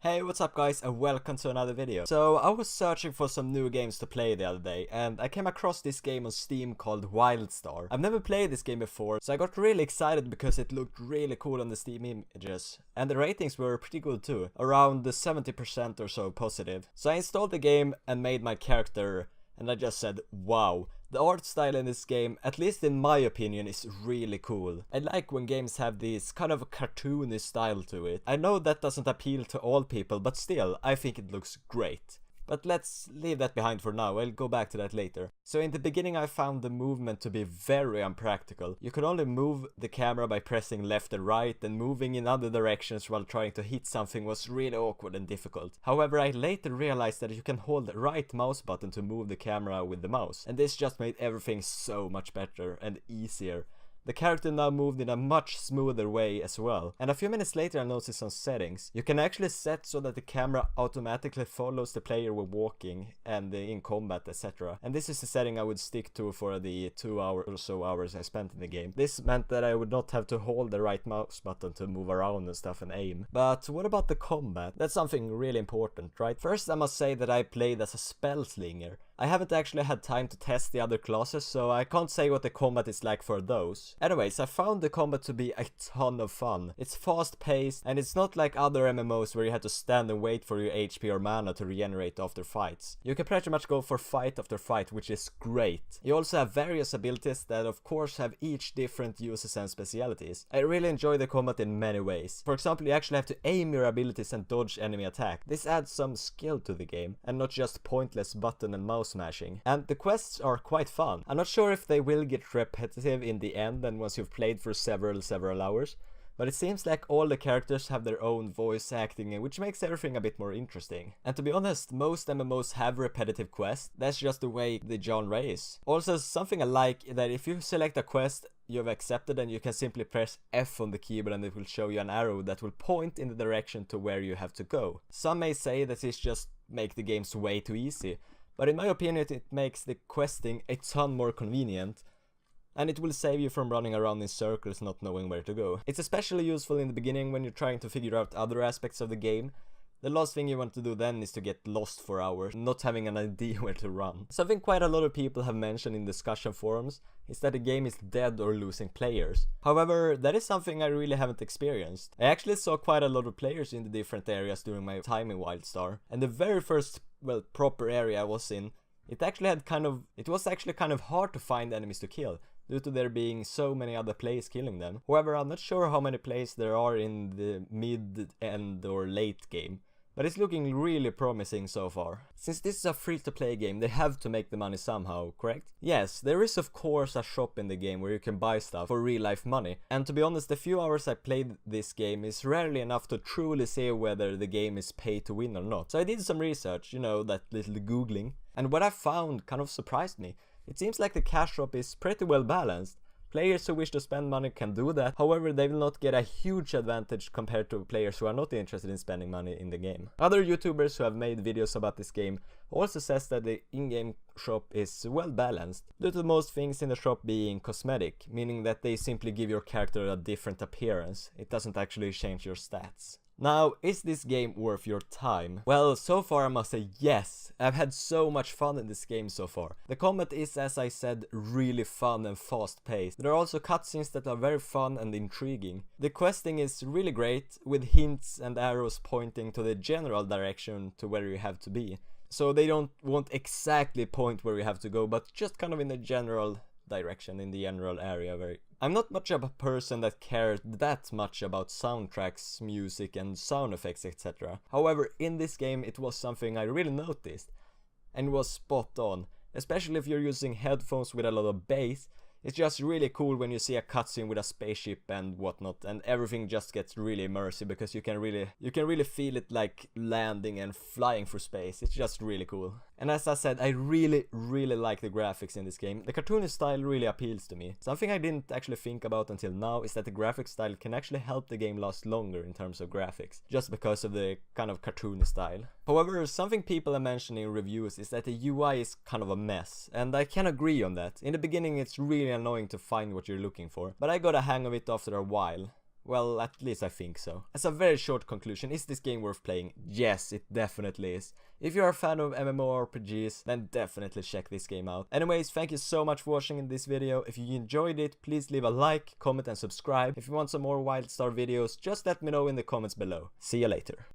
Hey, what's up guys, and welcome to another video. So I was searching for some new games to play the other day, and I came across this game on Steam called Wildstar. I've never played this game before, so I got really excited because it looked really cool on the Steam images. And the ratings were pretty good too, around the 70% or so positive. So I installed the game and made my character, and I just said, wow. The art style in this game, at least in my opinion, is really cool. I like when games have this kind of a cartoony style to it. I know that doesn't appeal to all people, but still, I think it looks great. But let's leave that behind for now, I'll go back to that later. So in the beginning I found the movement to be very unpractical. You could only move the camera by pressing left and right, and moving in other directions while trying to hit something was really awkward and difficult. However, I later realized that you can hold the right mouse button to move the camera with the mouse, and this just made everything so much better and easier. The character now moved in a much smoother way as well. And a few minutes later I noticed some settings. You can actually set so that the camera automatically follows the player when walking and in combat, etc. And this is the setting I would stick to for the 2 hours or so hours I spent in the game. This meant that I would not have to hold the right mouse button to move around and stuff and aim. But what about the combat? That's something really important, right? First I must say that I played as a spell slinger. I haven't actually had time to test the other classes, so I can't say what the combat is like for those. Anyways, I found the combat to be a ton of fun. It's fast paced, and it's not like other MMOs where you have to stand and wait for your HP or mana to regenerate after fights. You can pretty much go for fight after fight, which is great. You also have various abilities that of course have each different uses and specialities. I really enjoy the combat in many ways. For example, you actually have to aim your abilities and dodge enemy attack. This adds some skill to the game, and not just pointless button and mouse smashing. And the quests are quite fun. I'm not sure if they will get repetitive in the end and once you've played for several hours, but it seems like all the characters have their own voice acting, which makes everything a bit more interesting. And to be honest, most MMOs have repetitive quests. That's just the way the genre is. Also, something I like that if you select a quest you have accepted, and you can simply press F on the keyboard and it will show you an arrow that will point in the direction to where you have to go. Some may say that this just makes the games way too easy, but in my opinion it makes the questing a ton more convenient, and it will save you from running around in circles not knowing where to go. It's especially useful in the beginning when you're trying to figure out other aspects of the game. The last thing you want to do then is to get lost for hours, not having an idea where to run. Something quite a lot of people have mentioned in discussion forums is that the game is dead or losing players. However, that is something I really haven't experienced. I actually saw quite a lot of players in the different areas during my time in Wildstar, and the very first, proper area I was in, it was actually kind of hard to find enemies to kill, due to there being so many other players killing them. However, I'm not sure how many players there are in the mid, end or late game, but it's looking really promising so far. Since this is a free-to-play game, they have to make the money somehow, correct? Yes, there is of course a shop in the game where you can buy stuff for real-life money, and to be honest, the few hours I played this game is rarely enough to truly say whether the game is pay to win or not. So I did some research, you know, that little googling, and what I found kind of surprised me. It seems like the cash shop is pretty well balanced. Players who wish to spend money can do that, however they will not get a huge advantage compared to players who are not interested in spending money in the game. Other YouTubers who have made videos about this game also says that the in-game shop is well balanced, due to most things in the shop being cosmetic, meaning that they simply give your character a different appearance. It doesn't actually change your stats. Now, is this game worth your time? Well, so far I must say yes. I've had so much fun in this game so far. The combat is, as I said, really fun and fast paced. There are also cutscenes that are very fun and intriguing. The questing is really great, with hints and arrows pointing to the general direction to where you have to be. So they won't exactly point where you have to go, but just kind of in the general direction, in the general area where I'm not much of a person that cares that much about soundtracks, music and sound effects, etc. However, in this game it was something I really noticed, and it was spot on. Especially if you're using headphones with a lot of bass, it's just really cool when you see a cutscene with a spaceship and whatnot, and everything just gets really immersive because you can really feel it like landing and flying through space. It's just really cool. And as I said, I really like the graphics in this game. The cartoony style really appeals to me. Something I didn't actually think about until now is that the graphic style can actually help the game last longer in terms of graphics, just because of the kind of cartoony style. However, something people are mentioning in reviews is that the UI is kind of a mess, and I can agree on that. In the beginning it's really annoying to find what you're looking for, but I got a hang of it after a while. Well, at least I think so. As a very short conclusion, is this game worth playing? Yes, it definitely is. If you're a fan of MMORPGs, then definitely check this game out. Anyways, thank you so much for watching this video. If you enjoyed it, please leave a like, comment and subscribe. If you want some more Wildstar videos, just let me know in the comments below. See you later.